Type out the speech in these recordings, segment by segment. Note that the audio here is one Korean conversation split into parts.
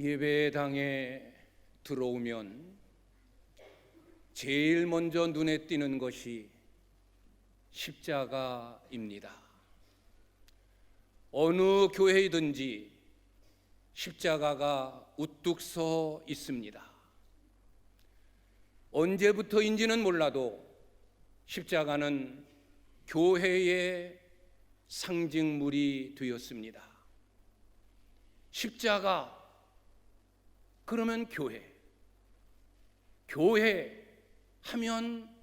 예배당에 들어오면 제일 먼저 눈에 띄는 것이 십자가입니다. 어느 교회이든지 십자가가 우뚝 서 있습니다. 언제부터인지는 몰라도 십자가는 교회의 상징물이 되었습니다. 십자가 그러면 교회 하면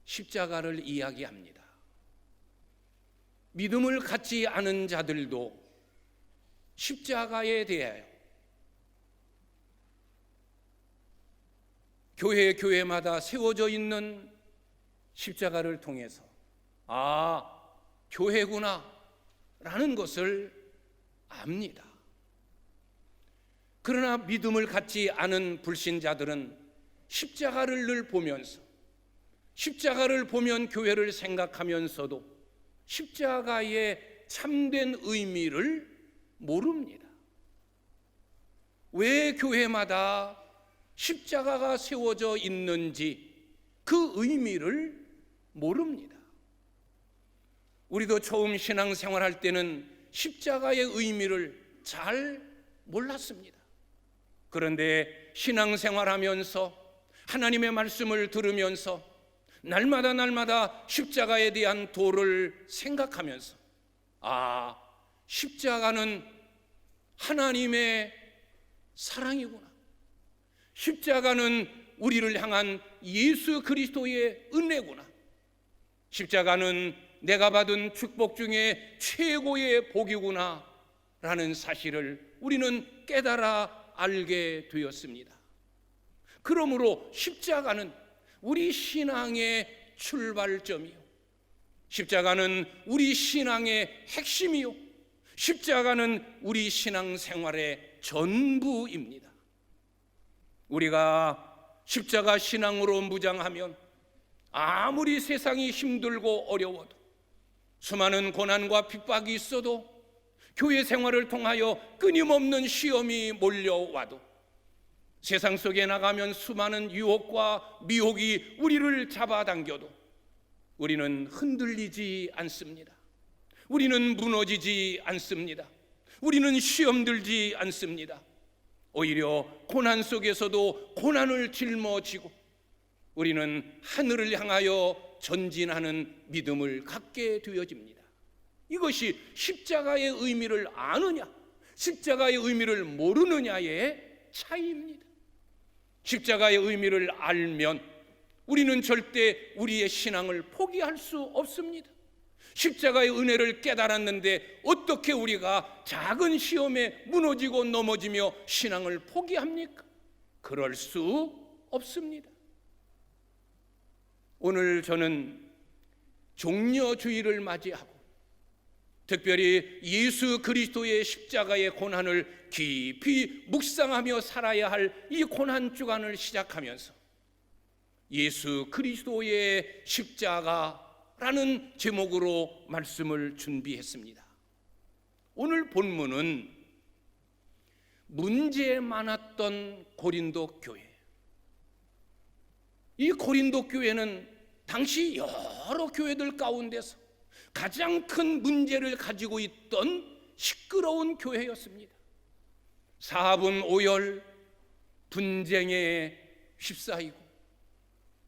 십자가를 이야기합니다. 믿음을 갖지 않은 자들도 십자가에 대하여 교회마다 세워져 있는 십자가를 통해서 교회구나 라는 것을 압니다. 그러나 믿음을 갖지 않은 불신자들은 십자가를 늘 보면서 십자가를 보면 교회를 생각하면서도 십자가의 참된 의미를 모릅니다. 왜 교회마다 십자가가 세워져 있는지 그 의미를 모릅니다. 우리도 처음 신앙생활할 때는 십자가의 의미를 잘 몰랐습니다. 그런데 신앙생활하면서 하나님의 말씀을 들으면서 날마다 십자가에 대한 도를 생각하면서 십자가는 하나님의 사랑이구나. 십자가는 우리를 향한 예수 그리스도의 은혜구나. 십자가는 내가 받은 축복 중에 최고의 복이구나 라는 사실을 우리는 깨달아 알게 되었습니다. 그러므로 십자가는 우리 신앙의 출발점이요, 십자가는 우리 신앙의 핵심이요, 십자가는 우리 신앙생활의 전부입니다. 우리가 십자가 신앙으로 무장하면 아무리 세상이 힘들고 어려워도, 수많은 고난과 핍박이 있어도, 교회 생활을 통하여 끊임없는 시험이 몰려와도, 세상 속에 나가면 수많은 유혹과 미혹이 우리를 잡아당겨도 우리는 흔들리지 않습니다. 우리는 무너지지 않습니다. 우리는 시험 들지 않습니다. 오히려 고난 속에서도 고난을 짊어지고 우리는 하늘을 향하여 전진하는 믿음을 갖게 되어집니다. 이것이 십자가의 의미를 아느냐, 십자가의 의미를 모르느냐의 차이입니다. 십자가의 의미를 알면 우리는 절대 우리의 신앙을 포기할 수 없습니다. 십자가의 은혜를 깨달았는데 어떻게 우리가 작은 시험에 무너지고 넘어지며 신앙을 포기합니까? 그럴 수 없습니다. 오늘 저는 종려주의를 맞이하고 특별히 예수 그리스도의 십자가의 고난을 깊이 묵상하며 살아야 할 이 고난 주간을 시작하면서 예수 그리스도의 십자가라는 제목으로 말씀을 준비했습니다. 오늘 본문은 문제 많았던 고린도 교회, 이 고린도 교회는 당시 여러 교회들 가운데서 가장 큰 문제를 가지고 있던 시끄러운 교회였습니다. 사분 오열, 분쟁에 휩싸이고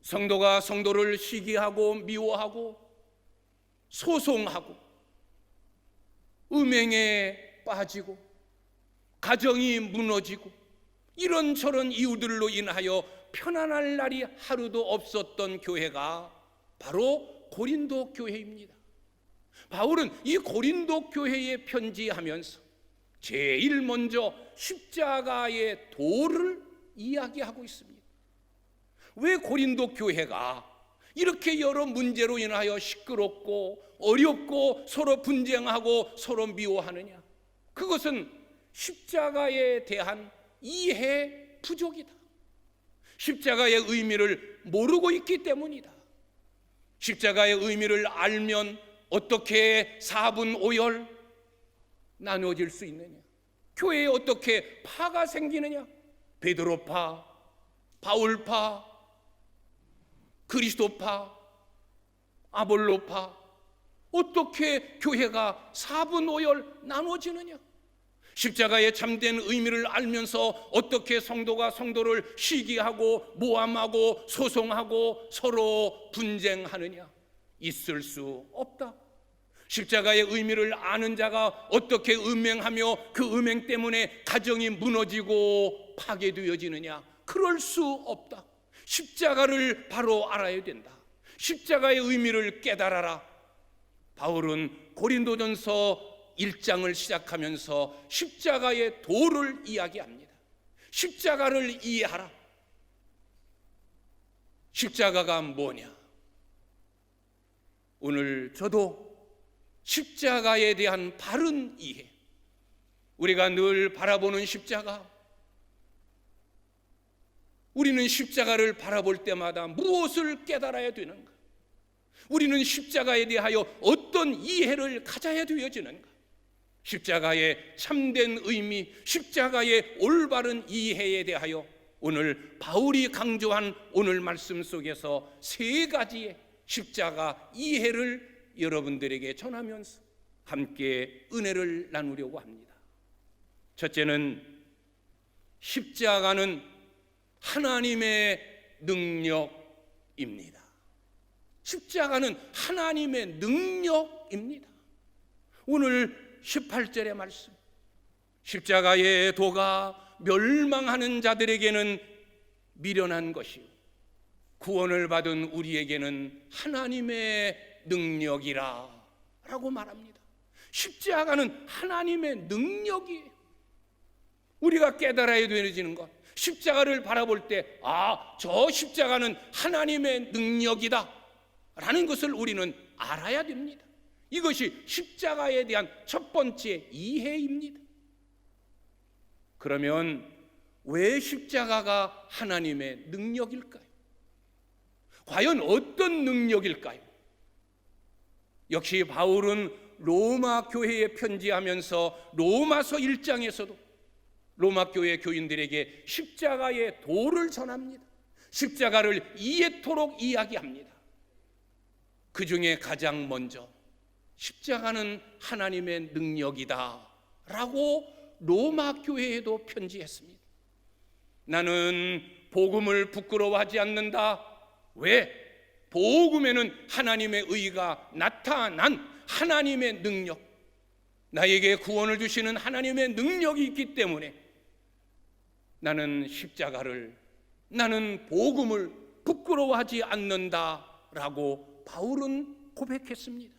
성도가 성도를 시기하고 미워하고 소송하고 음행에 빠지고 가정이 무너지고 이런저런 이유들로 인하여 편안할 날이 하루도 없었던 교회가 바로 고린도 교회입니다. 바울은 이 고린도 교회에 편지하면서 제일 먼저 십자가의 도를 이야기하고 있습니다. 왜 고린도 교회가 이렇게 여러 문제로 인하여 시끄럽고 어렵고 서로 분쟁하고 서로 미워하느냐? 그것은 십자가에 대한 이해 부족이다. 십자가의 의미를 모르고 있기 때문이다. 십자가의 의미를 알면 어떻게 사분오열 나누어질 수 있느냐? 교회에 어떻게 파가 생기느냐? 베드로파, 바울파, 그리스도파, 아볼로파, 어떻게 교회가 4분 5열 나눠지느냐? 십자가의 참된 의미를 알면서 어떻게 성도가 성도를 시기하고 모함하고 소송하고 서로 분쟁하느냐? 있을 수 없다. 십자가의 의미를 아는 자가 어떻게 음행하며 그 음행 때문에 가정이 무너지고 파괴되어지느냐? 그럴 수 없다. 십자가를 바로 알아야 된다. 십자가의 의미를 깨달아라. 바울은 고린도전서 1장을 시작하면서 십자가의 도를 이야기합니다. 십자가를 이해하라. 십자가가 뭐냐? 오늘 저도 십자가에 대한 바른 이해, 우리가 늘 바라보는 십자가, 우리는 십자가를 바라볼 때마다 무엇을 깨달아야 되는가? 우리는 십자가에 대하여 어떤 이해를 가져야 되어지는가? 십자가의 참된 의미, 십자가의 올바른 이해에 대하여 오늘 바울이 강조한 오늘 말씀 속에서 3가지의 십자가 이해를 여러분들에게 전하면서 함께 은혜를 나누려고 합니다. 첫째는 십자가는 하나님의 능력입니다. 십자가는 하나님의 능력입니다. 오늘 18절의 말씀, 십자가의 도가 멸망하는 자들에게는 미련한 것이요 구원을 받은 우리에게는 하나님의 능력이라 라고 말합니다. 십자가는 하나님의 능력이에요. 우리가 깨달아야 되어지는 것, 십자가를 바라볼 때 저 십자가는 하나님의 능력이다 라는 것을 우리는 알아야 됩니다. 이것이 십자가에 대한 첫 번째 이해입니다. 그러면 왜 십자가가 하나님의 능력일까요? 과연 어떤 능력일까요? 역시 바울은 로마 교회에 편지하면서 로마서 1장에서도 로마 교회 교인들에게 십자가의 도를 전합니다. 십자가를 이해토록 이야기합니다. 그 중에 가장 먼저 십자가는 하나님의 능력이다 라고 로마 교회에도 편지했습니다. 나는 복음을 부끄러워하지 않는다. 왜? 복음에는 하나님의 의가 나타난 하나님의 능력, 나에게 구원을 주시는 하나님의 능력이 있기 때문에 나는 십자가를, 나는 복음을 부끄러워하지 않는다라고 바울은 고백했습니다.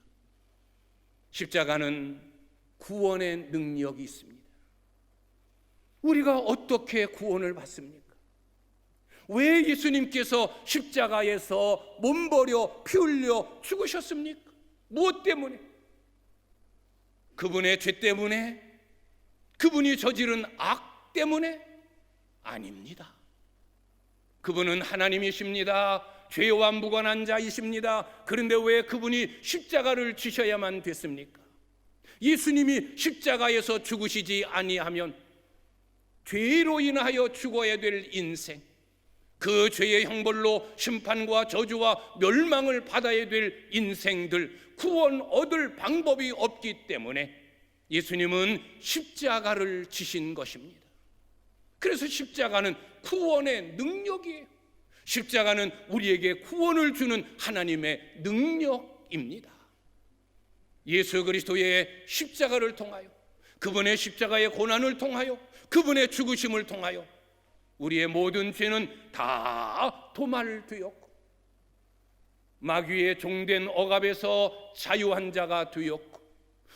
십자가는 구원의 능력이 있습니다. 우리가 어떻게 구원을 받습니까? 왜 예수님께서 십자가에서 몸버려 피 흘려 죽으셨습니까? 무엇 때문에? 그분의 죄 때문에? 그분이 저지른 악 때문에? 아닙니다. 그분은 하나님이십니다. 죄와 무관한 자이십니다. 그런데 왜 그분이 십자가를 지셔야만 됐습니까? 예수님이 십자가에서 죽으시지 아니하면 죄로 인하여 죽어야 될 인생, 그 죄의 형벌로 심판과 저주와 멸망을 받아야 될 인생들, 구원 얻을 방법이 없기 때문에 예수님은 십자가를 지신 것입니다. 그래서 십자가는 구원의 능력이에요. 십자가는 우리에게 구원을 주는 하나님의 능력입니다. 예수 그리스도의 십자가를 통하여, 그분의 십자가의 고난을 통하여, 그분의 죽으심을 통하여 우리의 모든 죄는 다 도말되었고 마귀의 종된 억압에서 자유한 자가 되었고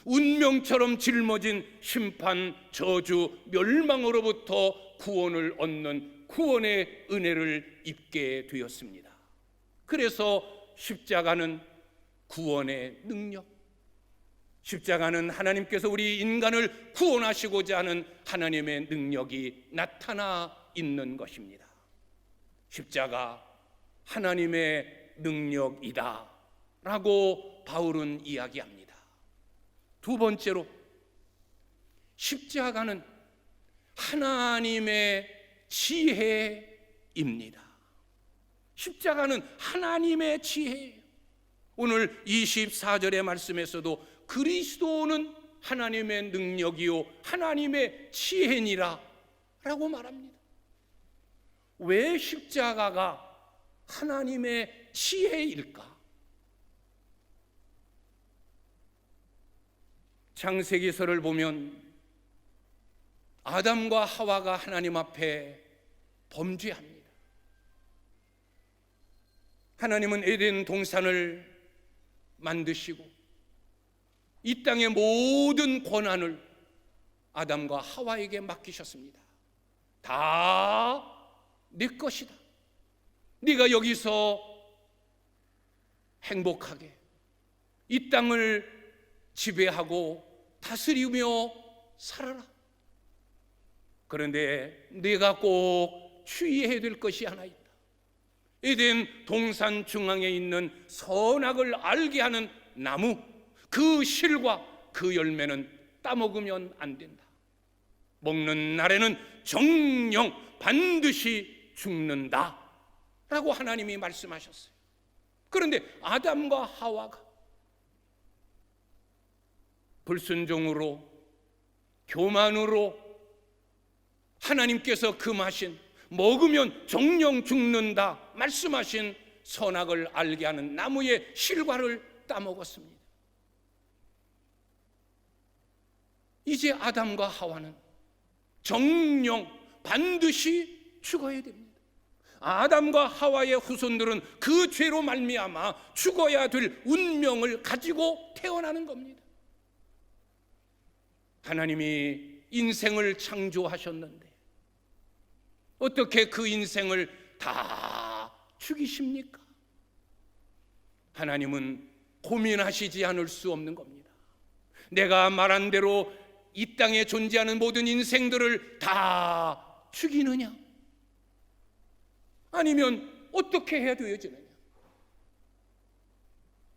운명처럼 짊어진 심판, 저주, 멸망으로부터 구원을 얻는 구원의 은혜를 입게 되었습니다. 그래서 십자가는 구원의 능력, 십자가는 하나님께서 우리 인간을 구원하시고자 하는 하나님의 능력이 나타나 있는 것입니다. 십자가 하나님의 능력이다 라고 바울은 이야기합니다. 두 번째로 십자가는 하나님의 지혜입니다. 십자가는 하나님의 지혜예요. 오늘 24절의 말씀에서도 그리스도는 하나님의 능력이요 하나님의 지혜니라 라고 말합니다. 왜 십자가가 하나님의 지혜일까? 창세기서를 보면 아담과 하와가 하나님 앞에 범죄합니다. 하나님은 에덴 동산을 만드시고 이 땅의 모든 권한을 아담과 하와에게 맡기셨습니다. 다 네 것이다. 네가 여기서 행복하게 이 땅을 지배하고 다스리며 살아라. 그런데 네가 꼭 주의해야 될 것이 하나 있다. 에덴 동산 중앙에 있는 선악을 알게 하는 나무, 그 실과 그 열매는 따먹으면 안 된다. 먹는 날에는 정녕 반드시 죽는다 라고 하나님이 말씀하셨어요. 그런데 아담과 하와가 불순종으로, 교만으로 하나님께서 금하신 먹으면 정령 죽는다 말씀하신 선악을 알게 하는 나무의 실과를 따먹었습니다. 이제 아담과 하와는 정령 반드시 죽어야 됩니다. 아담과 하와의 후손들은 그 죄로 말미암아 죽어야 될 운명을 가지고 태어나는 겁니다. 하나님이 인생을 창조하셨는데 어떻게 그 인생을 다 죽이십니까? 하나님은 고민하시지 않을 수 없는 겁니다. 내가 말한 대로 이 땅에 존재하는 모든 인생들을 다 죽이느냐? 아니면 어떻게 해야 되어지느냐?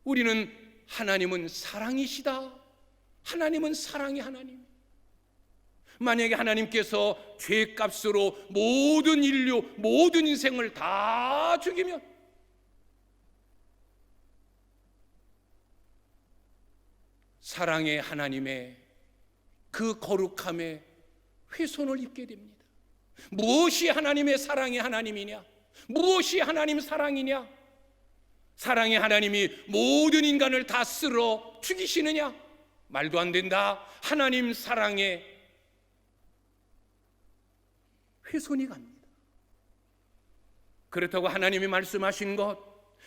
우리는 하나님은 사랑이시다. 하나님은 사랑의 하나님. 만약에 하나님께서 죄값으로 모든 인류, 모든 인생을 다 죽이면 사랑의 하나님의 그 거룩함에 훼손을 입게 됩니다. 무엇이 하나님의 사랑의 하나님이냐? 무엇이 하나님 사랑이냐? 사랑의 하나님이 모든 인간을 다 쓸어 죽이시느냐? 말도 안 된다. 하나님 사랑에 훼손이 갑니다. 그렇다고 하나님이 말씀하신 것,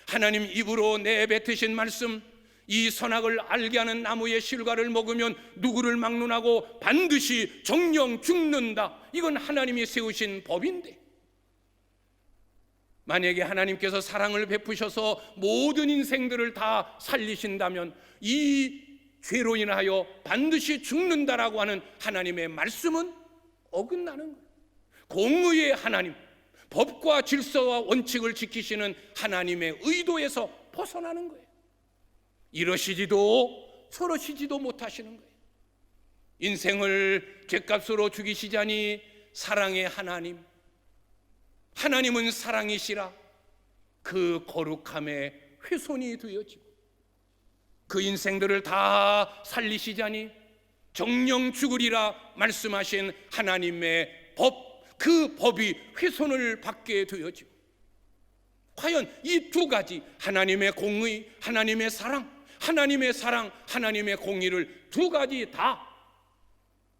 하나님 입으로 내뱉으신 말씀, 이 선악을 알게 하는 나무의 실과를 먹으면 누구를 막론하고 반드시 정령 죽는다. 이건 하나님이 세우신 법인데, 만약에 하나님께서 사랑을 베푸셔서 모든 인생들을 다 살리신다면 이 죄로 인하여 반드시 죽는다라고 하는 하나님의 말씀은 어긋나는 거예요. 공의의 하나님, 법과 질서와 원칙을 지키시는 하나님의 의도에서 벗어나는 거예요. 이러시지도 저러시지도 못하시는 거예요. 인생을 죄값으로 죽이시자니 사랑의 하나님, 하나님은 사랑이시라 그 거룩함에 훼손이 되어지고 그 인생들을 다 살리시자니 정령 죽으리라 말씀하신 하나님의 법, 그 법이 훼손을 받게 되어지고, 과연 이 두 가지, 하나님의 공의, 하나님의 사랑, 하나님의 공의를 두 가지 다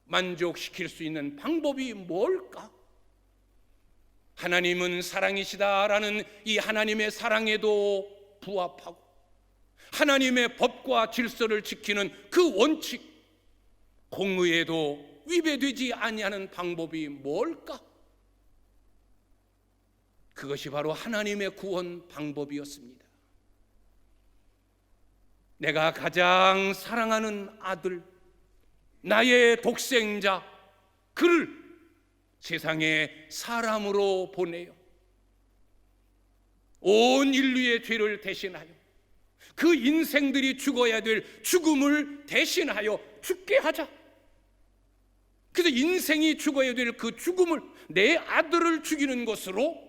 만족시킬 수 있는 방법이 뭘까? 하나님은 사랑이시다라는 이 하나님의 사랑에도 부합하고 하나님의 법과 질서를 지키는 그 원칙, 공의에도 위배되지 아니하는 방법이 뭘까? 그것이 바로 하나님의 구원 방법이었습니다. 내가 가장 사랑하는 아들, 나의 독생자, 그를 세상에 사람으로 보내요. 온 인류의 죄를 대신하여 그 인생들이 죽어야 될 죽음을 대신하여 죽게 하자. 그래서 인생이 죽어야 될 그 죽음을 내 아들을 죽이는 것으로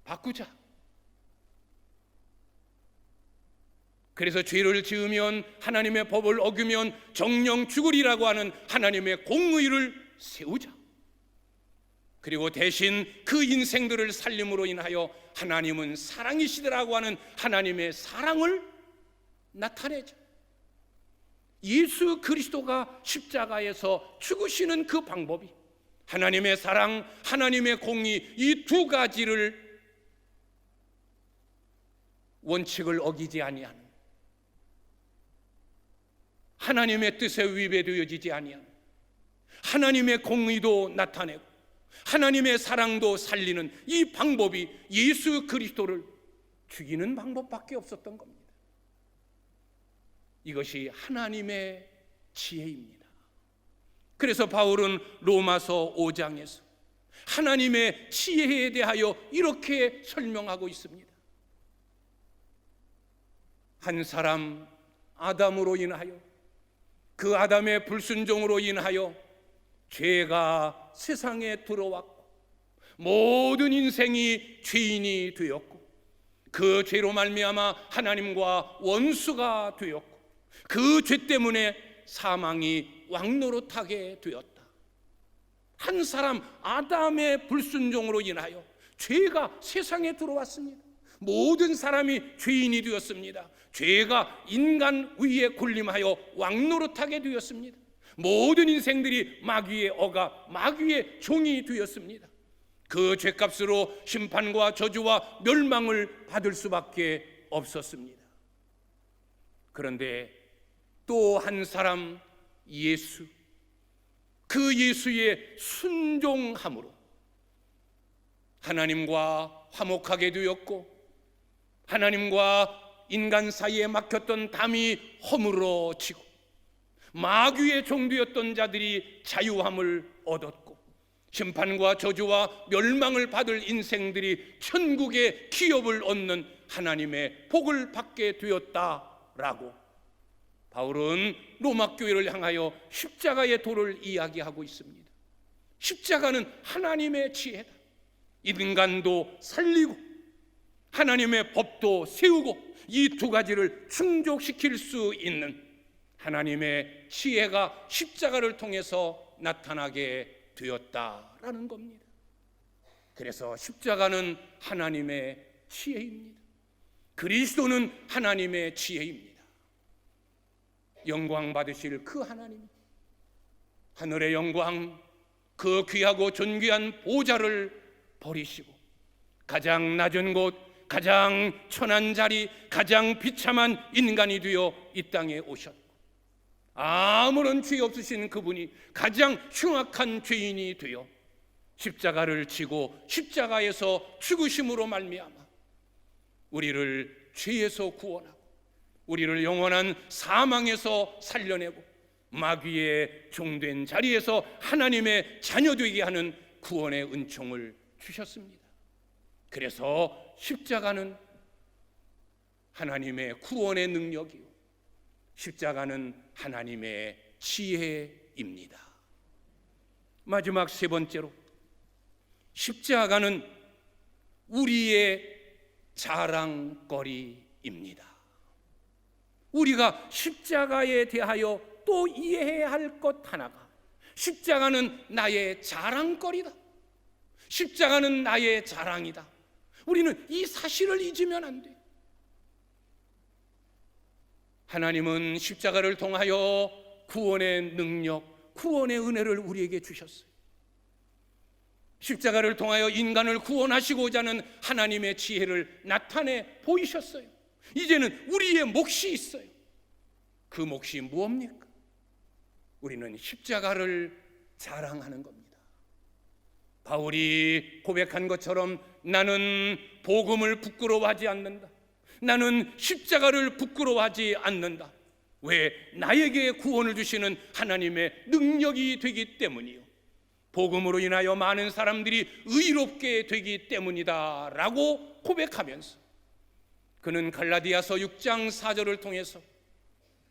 바꾸자. 그래서 죄를 지으면, 하나님의 법을 어기면 정령 죽으리라고 하는 하나님의 공의를 세우자. 그리고 대신 그 인생들을 살림으로 인하여 하나님은 사랑이시더라고 하는 하나님의 사랑을 나타내자. 예수 그리스도가 십자가에서 죽으시는 그 방법이 하나님의 사랑, 하나님의 공의, 이 두 가지를 원칙을 어기지 아니하는, 하나님의 뜻에 위배되어지지 아니하는, 하나님의 공의도 나타내고 하나님의 사랑도 살리는 이 방법이 예수 그리스도를 죽이는 방법밖에 없었던 겁니다. 이것이 하나님의 지혜입니다. 그래서 바울은 로마서 5장에서 하나님의 지혜에 대하여 이렇게 설명하고 있습니다. 한 사람 아담으로 인하여, 그 아담의 불순종으로 인하여 죄가 세상에 들어왔고 모든 인생이 죄인이 되었고, 그 죄로 말미암아 하나님과 원수가 되었고, 그 죄 때문에 사망이 왕노릇하게 되었다. 한 사람 아담의 불순종으로 인하여 죄가 세상에 들어왔습니다. 모든 사람이 죄인이 되었습니다. 죄가 인간 위에 군림하여 왕노릇하게 되었습니다. 모든 인생들이 마귀의 어가, 마귀의 종이 되었습니다. 그 죄값으로 심판과 저주와 멸망을 받을 수밖에 없었습니다. 그런데 또 한 사람 예수, 그 예수의 순종함으로 하나님과 화목하게 되었고, 하나님과 인간 사이에 막혔던 담이 허물어지고, 마귀의 종되었던 자들이 자유함을 얻었고, 심판과 저주와 멸망을 받을 인생들이 천국의 기업을 얻는 하나님의 복을 받게 되었다라고 바울은 로마 교회를 향하여 십자가의 도를 이야기하고 있습니다. 십자가는 하나님의 지혜다. 인간도 살리고 하나님의 법도 세우고 이 두 가지를 충족시킬 수 있는 하나님의 지혜가 십자가를 통해서 나타나게 되었다라는 겁니다. 그래서 십자가는 하나님의 지혜입니다. 그리스도는 하나님의 지혜입니다. 영광 받으실 그 하나님, 하늘의 영광, 그 귀하고 존귀한 보좌를 버리시고 가장 낮은 곳, 가장 천한 자리, 가장 비참한 인간이 되어 이 땅에 오셨고, 아무런 죄 없으신 그분이 가장 흉악한 죄인이 되어 십자가를 지고 십자가에서 죽으심으로 말미암아 우리를 죄에서 구원하고 우리를 영원한 사망에서 살려내고 마귀의 종된 자리에서 하나님의 자녀되게 하는 구원의 은총을 주셨습니다. 그래서 십자가는 하나님의 구원의 능력이요, 십자가는 하나님의 지혜입니다. 마지막 세 번째로, 십자가는 우리의 자랑거리입니다. 우리가 십자가에 대하여 또 이해해야 할 것 하나가, 십자가는 나의 자랑거리다. 십자가는 나의 자랑이다. 우리는 이 사실을 잊으면 안 돼. 하나님은 십자가를 통하여 구원의 능력, 구원의 은혜를 우리에게 주셨어요. 십자가를 통하여 인간을 구원하시고자 하는 하나님의 지혜를 나타내 보이셨어요. 이제는 우리의 몫이 있어요. 그 몫이 무엇입니까? 우리는 십자가를 자랑하는 겁니다. 바울이 고백한 것처럼 나는 복음을 부끄러워하지 않는다. 나는 십자가를 부끄러워하지 않는다. 왜? 나에게 구원을 주시는 하나님의 능력이 되기 때문이요, 복음으로 인하여 많은 사람들이 의롭게 되기 때문이다 라고 고백하면서 그는 갈라디아서 6장 4절을 통해서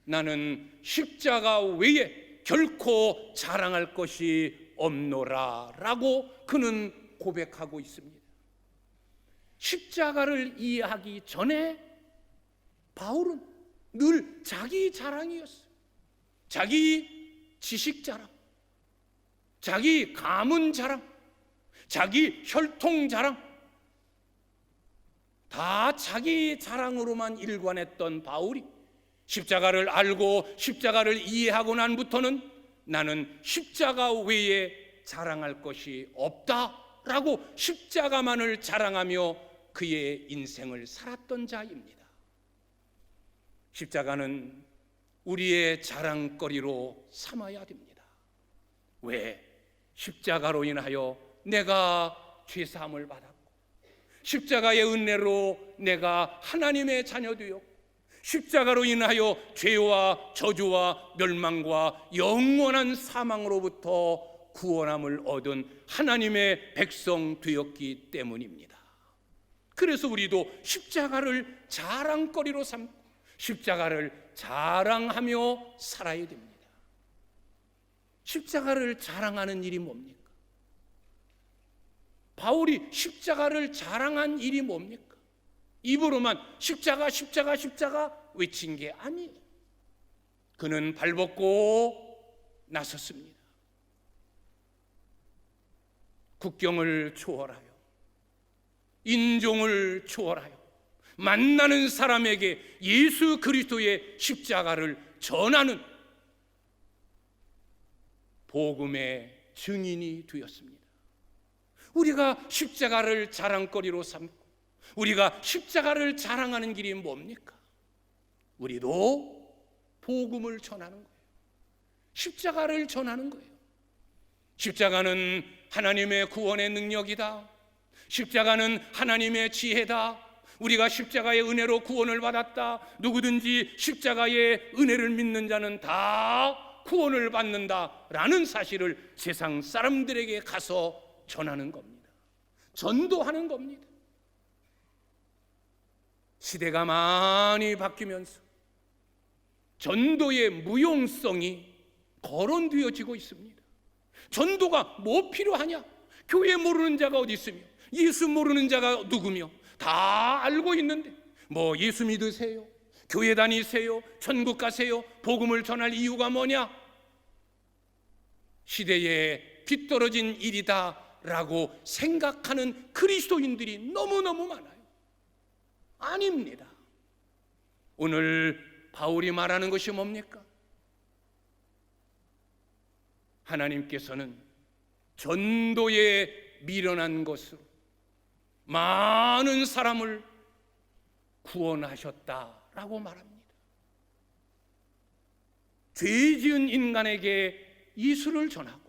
나는 십자가 외에 결코 자랑할 것이 없노라 라고 그는 고백하고 있습니다. 십자가를 이해하기 전에 바울은 늘 자기 자랑이었어요. 자기 지식 자랑, 자기 가문 자랑, 자기 혈통 자랑, 다 자기 자랑으로만 일관했던 바울이 십자가를 알고 십자가를 이해하고 난부터는 나는 십자가 외에 자랑할 것이 없다라고 십자가만을 자랑하며 그의 인생을 살았던 자입니다. 십자가는 우리의 자랑거리로 삼아야 됩니다. 왜? 십자가로 인하여 내가 죄사함을 받았고, 십자가의 은혜로 내가 하나님의 자녀 되었고, 십자가로 인하여 죄와 저주와 멸망과 영원한 사망으로부터 구원함을 얻은 하나님의 백성 되었기 때문입니다. 그래서 우리도 십자가를 자랑거리로 삼고 십자가를 자랑하며 살아야 됩니다. 십자가를 자랑하는 일이 뭡니까? 바울이 십자가를 자랑한 일이 뭡니까? 입으로만 십자가 십자가 십자가 외친 게 아니에요. 그는 발벗고 나섰습니다. 국경을 초월하여 인종을 초월하여 만나는 사람에게 예수 그리스도의 십자가를 전하는 복음의 증인이 되었습니다. 우리가 십자가를 자랑거리로 삼고 우리가 십자가를 자랑하는 길이 뭡니까? 우리도 복음을 전하는 거예요. 십자가를 전하는 거예요. 십자가는 하나님의 구원의 능력이다. 십자가는 하나님의 지혜다. 우리가 십자가의 은혜로 구원을 받았다. 누구든지 십자가의 은혜를 믿는 자는 다 구원을 받는다라는 사실을 세상 사람들에게 가서 전하는 겁니다. 전도하는 겁니다. 시대가 많이 바뀌면서 전도의 무용성이 거론되어지고 있습니다. 전도가 뭐 필요하냐? 교회 모르는 자가 어디 있으며 예수 모르는 자가 누구며 다 알고 있는데 뭐 예수 믿으세요? 교회 다니세요? 천국 가세요? 복음을 전할 이유가 뭐냐? 시대에 뒤떨어진 일이다 라고 생각하는 그리스도인들이 너무너무 많아요. 아닙니다. 오늘 바울이 말하는 것이 뭡니까? 하나님께서는 전도에 미련한 것으로 많은 사람을 구원하셨다라고 말합니다. 죄 지은 인간에게 예수를 전하고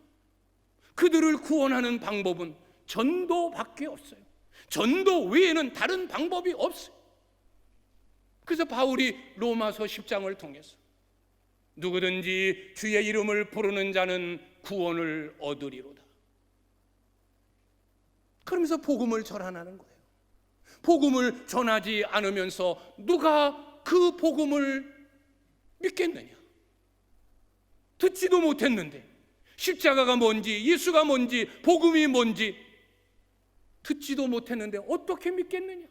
그들을 구원하는 방법은 전도밖에 없어요. 전도 외에는 다른 방법이 없어요. 그래서 바울이 로마서 10장을 통해서 누구든지 주의 이름을 부르는 자는 구원을 얻으리로다. 그러면서 복음을 전하는 거예요. 복음을 전하지 않으면서 누가 그 복음을 믿겠느냐? 듣지도 못했는데 십자가가 뭔지 예수가 뭔지 복음이 뭔지 듣지도 못했는데 어떻게 믿겠느냐?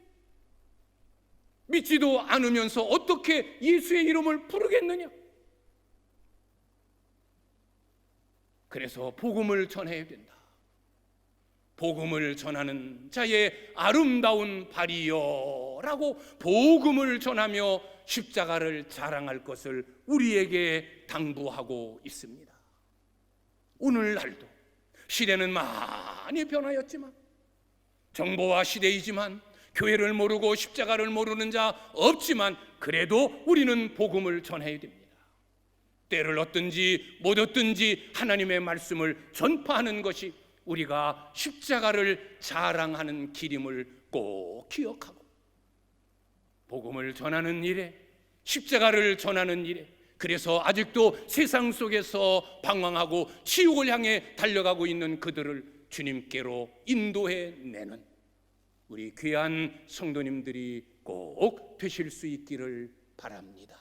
믿지도 않으면서 어떻게 예수의 이름을 부르겠느냐? 그래서 복음을 전해야 된다. 복음을 전하는 자의 아름다운 발이여 라고 복음을 전하며 십자가를 자랑할 것을 우리에게 당부하고 있습니다. 오늘날도 시대는 많이 변하였지만 정보화 시대이지만 교회를 모르고 십자가를 모르는 자 없지만 그래도 우리는 복음을 전해야 됩니다. 때를 얻든지 못 얻든지 하나님의 말씀을 전파하는 것이 우리가 십자가를 자랑하는 길임을 꼭 기억하고 복음을 전하는 일에 십자가를 전하는 일에 그래서 아직도 세상 속에서 방황하고 지옥을 향해 달려가고 있는 그들을 주님께로 인도해 내는 우리 귀한 성도님들이 꼭 되실 수 있기를 바랍니다.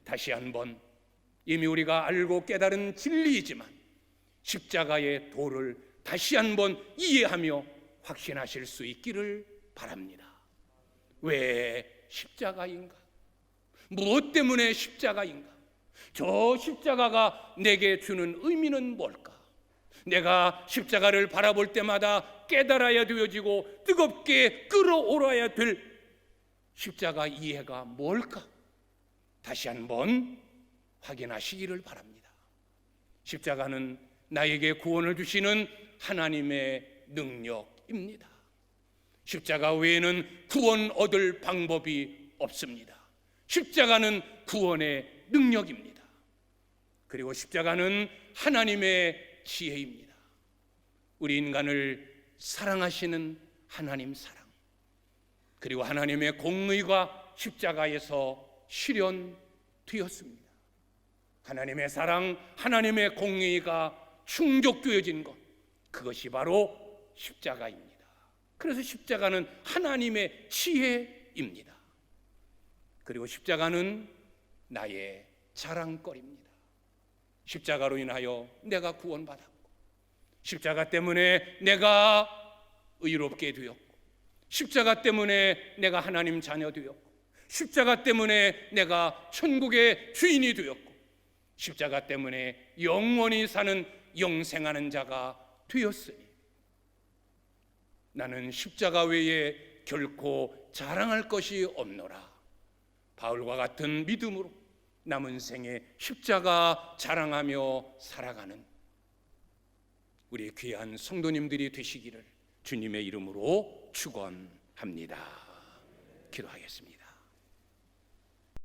다시 한번 이미 우리가 알고 깨달은 진리이지만 십자가의 도를 다시 한번 이해하며 확신하실 수 있기를 바랍니다. 왜 십자가인가? 무엇 때문에 십자가인가? 저 십자가가 내게 주는 의미는 뭘까? 내가 십자가를 바라볼 때마다 깨달아야 되어지고 뜨겁게 끌어올아야 될 십자가 이해가 뭘까? 다시 한번 확인하시기를 바랍니다. 십자가는 나에게 구원을 주시는 하나님의 능력입니다. 십자가 외에는 구원 얻을 방법이 없습니다. 십자가는 구원의 능력입니다. 그리고 십자가는 하나님의 지혜입니다. 우리 인간을 사랑하시는 하나님 사랑, 그리고 하나님의 공의가 십자가에서 실현되었습니다. 하나님의 사랑, 하나님의 공의가 충족되어진 것, 그것이 바로 십자가입니다. 그래서 십자가는 하나님의 지혜입니다. 그리고 십자가는 나의 자랑거리입니다. 십자가로 인하여 내가 구원받았고, 십자가 때문에 내가 의롭게 되었고, 십자가 때문에 내가 하나님 자녀 되었고, 십자가 때문에 내가 천국의 주인이 되었고, 십자가 때문에 영원히 사는 영생하는 자가 되었으니 나는 십자가 외에 결코 자랑할 것이 없노라. 바울과 같은 믿음으로 남은 생에 십자가 자랑하며 살아가는 우리 귀한 성도님들이 되시기를 주님의 이름으로 축원합니다. 기도하겠습니다.